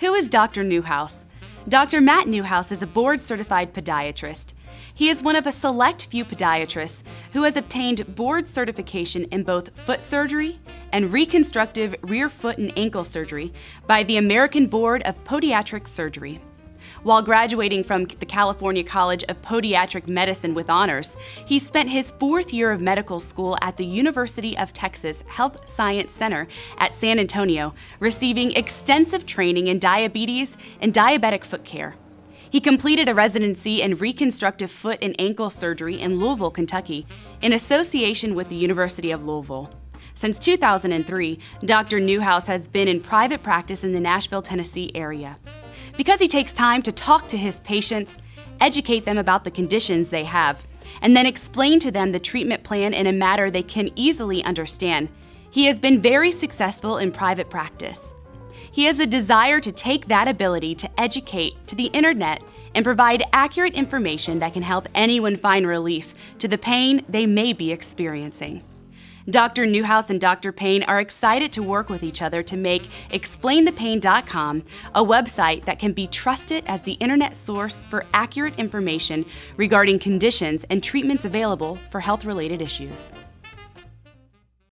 Who is Dr. Newhouse? Dr. Matt Newhouse is a board-certified podiatrist. He is one of a select few podiatrists who has obtained board certification in both foot surgery and reconstructive rear foot and ankle surgery by the American Board of Podiatric Surgery. While graduating from the California College of Podiatric Medicine with honors, he spent his 4th year of medical school at the University of Texas Health Science Center at San Antonio, receiving extensive training in diabetes and diabetic foot care. He completed a residency in reconstructive foot and ankle surgery in Louisville, Kentucky, in association with the University of Louisville. Since 2003, Dr. Newhouse has been in private practice in the Nashville, Tennessee area. Because he takes time to talk to his patients, educate them about the conditions they have, and then explain to them the treatment plan in a manner they can easily understand, he has been very successful in private practice. He has a desire to take that ability to educate to the internet and provide accurate information that can help anyone find relief to the pain they may be experiencing. Dr. Newhouse and Dr. Payne are excited to work with each other to make ExplainThePain.com a website that can be trusted as the internet source for accurate information regarding conditions and treatments available for health-related issues.